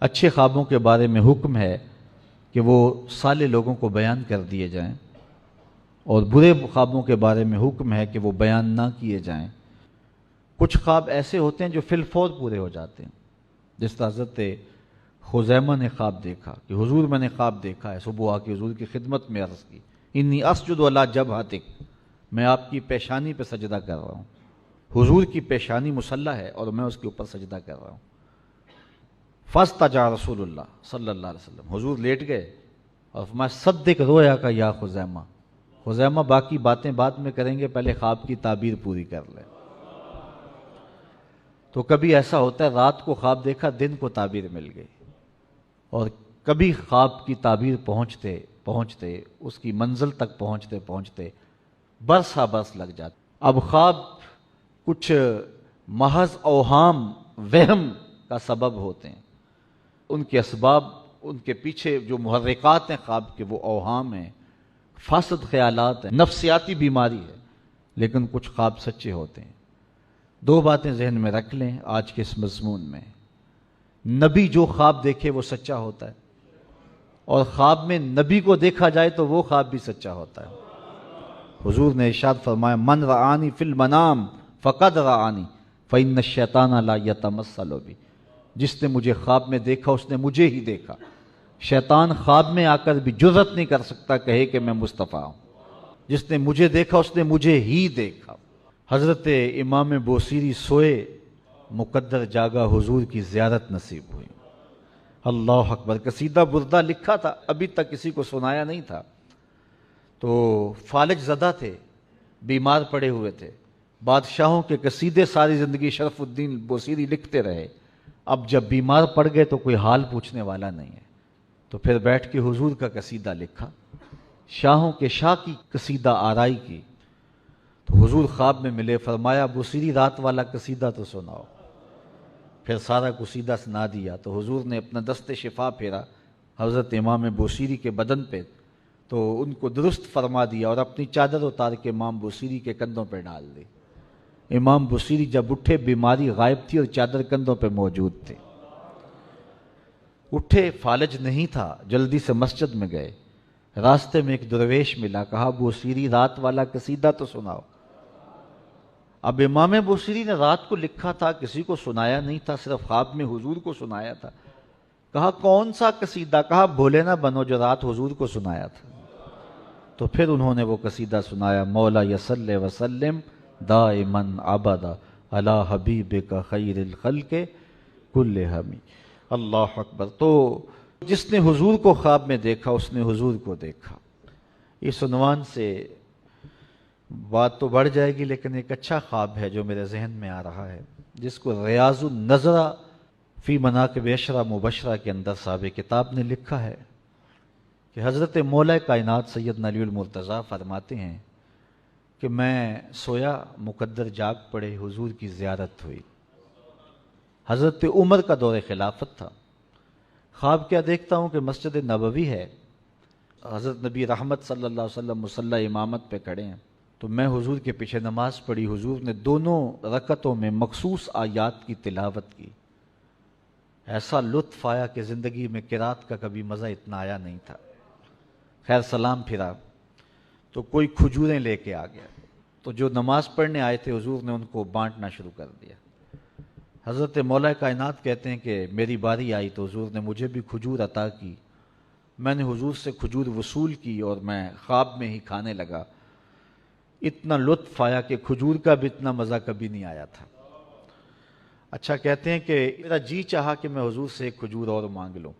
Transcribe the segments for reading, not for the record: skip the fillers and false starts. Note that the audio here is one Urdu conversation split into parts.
اچھے خوابوں کے بارے میں حکم ہے کہ وہ صالح لوگوں کو بیان کر دیے جائیں، اور برے خوابوں کے بارے میں حکم ہے کہ وہ بیان نہ کیے جائیں۔ کچھ خواب ایسے ہوتے ہیں جو فی الفور پورے ہو جاتے ہیں، جس طرح حضرت خزیمہ نے خواب دیکھا کہ حضور میں نے خواب دیکھا ہے، صبح آ کے حضور کی خدمت میں عرض کی انی اسجد علی جبہتک، میں آپ کی پیشانی پہ سجدہ کر رہا ہوں۔ حضور کی پیشانی مصلی ہے اور میں اس کے اوپر سجدہ کر رہا ہوں۔ فاستجاب رسول اللہ صلی اللہ علیہ وسلم، حضور لیٹ گئے اور فرمایا صدق رویا کا یا خزیمہ، خزیمہ باقی باتیں بعد میں کریں گے، پہلے خواب کی تعبیر پوری کر لیں۔ تو کبھی ایسا ہوتا ہے رات کو خواب دیکھا، دن کو تعبیر مل گئی، اور کبھی خواب کی تعبیر پہنچتے پہنچتے اس کی منزل تک پہنچتے پہنچتے برسا برس لگ جاتا۔ اب خواب کچھ محض اوہام وہم کا سبب ہوتے ہیں، ان کے اسباب، ان کے پیچھے جو محرکات ہیں خواب کے وہ اوہام ہیں، فاسد خیالات ہیں، نفسیاتی بیماری ہے، لیکن کچھ خواب سچے ہوتے ہیں۔ دو باتیں ذہن میں رکھ لیں آج کے اس مضمون میں، نبی جو خواب دیکھے وہ سچا ہوتا ہے، اور خواب میں نبی کو دیکھا جائے تو وہ خواب بھی سچا ہوتا ہے۔ حضور نے ارشاد فرمایا من رآنی فی المنام فقد رآنی فإن الشیطان لا یتمثل بی، جس نے مجھے خواب میں دیکھا اس نے مجھے ہی دیکھا۔ شیطان خواب میں آ کر بھی جرأت نہیں کر سکتا کہے کہ میں مصطفیٰ ہوں، جس نے مجھے دیکھا اس نے مجھے ہی دیکھا۔ حضرت امام بوصیری سوئے، مقدر جاگا، حضور کی زیارت نصیب ہوئی۔ اللہ اکبر، قصیدہ بردہ لکھا تھا، ابھی تک کسی کو سنایا نہیں تھا، تو فالج زدہ تھے، بیمار پڑے ہوئے تھے، بادشاہوں کے قصیدے ساری زندگی شرف الدین بوصیری لکھتے رہے، اب جب بیمار پڑ گئے تو کوئی حال پوچھنے والا نہیں ہے، تو پھر بیٹھ کے حضور کا قصیدہ لکھا، شاہوں کے شاہ کی قصیدہ آرائی کی۔ تو حضور خواب میں ملے، فرمایا بوصیری رات والا قصیدہ تو سناؤ۔ پھر سارا قصیدہ سنا دیا، تو حضور نے اپنا دست شفا پھیرا حضرت امام بوصیری کے بدن پہ، تو ان کو درست فرما دیا اور اپنی چادر اتار کے امام بوصیری کے کندھوں پہ ڈال دی۔ امام بوصیری جب اٹھے بیماری غائب تھی اور چادر کندھوں پہ موجود تھی۔ اٹھے، فالج نہیں تھا، جلدی سے مسجد میں گئے، راستے میں ایک درویش ملا، کہا بوصیری رات والا قصیدہ تو سناؤ۔ اب امام بوصیری نے رات کو لکھا تھا، کسی کو سنایا نہیں تھا، صرف خواب میں حضور کو سنایا تھا۔ کہا کون سا قصیدہ؟ کہا بھولے نہ بنو جو رات حضور کو سنایا تھا۔ تو پھر انہوں نے وہ قصیدہ سنایا، مولا یصلی وسلم دائما ابدا علی حبیبک خیر الخلق کلہم۔ اللہ اکبر۔ تو جس نے حضور کو خواب میں دیکھا اس نے حضور کو دیکھا۔ اس عنوان سے بات تو بڑھ جائے گی، لیکن ایک اچھا خواب ہے جو میرے ذہن میں آ رہا ہے، جس کو ریاض النظرہ فی مناقب عشرہ مبشرہ کے اندر صاحب کتاب نے لکھا ہے کہ حضرت مولا کائنات سیدنا علی المرتضیٰ فرماتے ہیں کہ میں سویا، مقدر جاگ پڑے، حضور کی زیارت ہوئی۔ حضرت عمر کا دور خلافت تھا، خواب کیا دیکھتا ہوں کہ مسجد نبوی ہے، حضرت نبی رحمت صلی اللہ علیہ وسلم مصلی امامت پہ کھڑے ہیں، تو میں حضور کے پیچھے نماز پڑھی، حضور نے دونوں رکعتوں میں مخصوص آیات کی تلاوت کی، ایسا لطف آیا کہ زندگی میں قرات کا کبھی مزہ اتنا آیا نہیں تھا۔ خیر سلام پھرا تو کوئی کھجوریں لے کے آ گیا، تو جو نماز پڑھنے آئے تھے حضور نے ان کو بانٹنا شروع کر دیا۔ حضرت مولا کائنات کہتے ہیں کہ میری باری آئی تو حضور نے مجھے بھی کھجور عطا کی، میں نے حضور سے کھجور وصول کی اور میں خواب میں ہی کھانے لگا، اتنا لطف آیا کہ کھجور کا بھی اتنا مزہ کبھی نہیں آیا تھا۔ اچھا کہتے ہیں کہ میرا جی چاہا کہ میں حضور سے ایک کھجور اور مانگ لوں،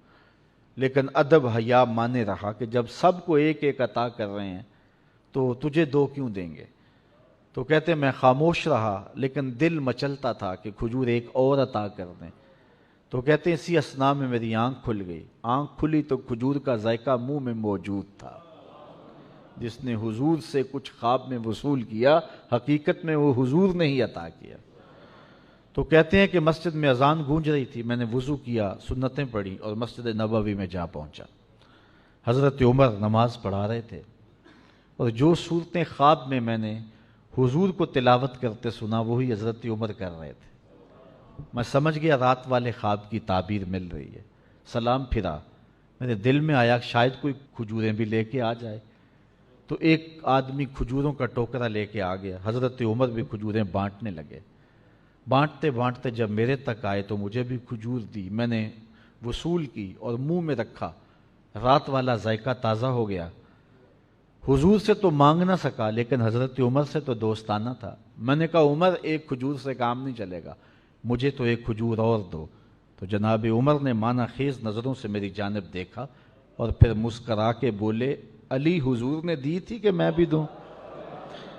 لیکن ادب حیا مانے رہا کہ جب سب کو ایک ایک عطا کر رہے ہیں تو تجھے دو کیوں دیں گے؟ تو کہتے ہیں میں خاموش رہا، لیکن دل مچلتا تھا کہ کھجور ایک اور عطا کر دیں۔ تو کہتے ہیں اسی اثناء میں میری آنکھ کھل گئی، آنکھ کھلی تو کھجور کا ذائقہ منہ میں موجود تھا۔ جس نے حضور سے کچھ خواب میں وصول کیا، حقیقت میں وہ حضور نے ہی عطا کیا۔ تو کہتے ہیں کہ مسجد میں اذان گونج رہی تھی، میں نے وضو کیا، سنتیں پڑھی اور مسجد نبوی میں جا پہنچا۔ حضرت عمر نماز پڑھا رہے تھے، اور جو صورتیں خواب میں نے حضور کو تلاوت کرتے سنا وہی حضرت عمر کر رہے تھے۔ میں سمجھ گیا رات والے خواب کی تعبیر مل رہی ہے۔ سلام پھرا، میرے دل میں آیا شاید کوئی کھجوریں بھی لے کے آ جائے، تو ایک آدمی کھجوروں کا ٹوکرا لے کے آ گیا، حضرت عمر بھی کھجوریں بانٹنے لگے، بانٹتے بانٹتے جب میرے تک آئے تو مجھے بھی کھجور دی، میں نے وصول کی اور منہ میں رکھا، رات والا ذائقہ تازہ ہو گیا۔ حضور سے تو مانگ نہ سکا لیکن حضرت عمر سے تو دوستانہ تھا، میں نے کہا عمر ایک کھجور سے کام نہیں چلے گا، مجھے تو ایک کھجور اور دو۔ تو جناب عمر نے معنی خیز نظروں سے میری جانب دیکھا اور پھر مسکرا کے بولے علی حضور نے دی تھی کہ میں بھی دوں؟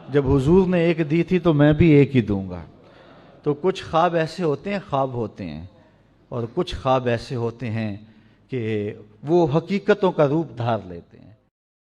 جب حضور نے ایک دی تھی تو میں بھی ایک ہی دوں گا۔ تو کچھ خواب ایسے ہوتے ہیں، خواب ہوتے ہیں، اور کچھ خواب ایسے ہوتے ہیں کہ وہ حقیقتوں کا روپ دھار لیتے ہیں۔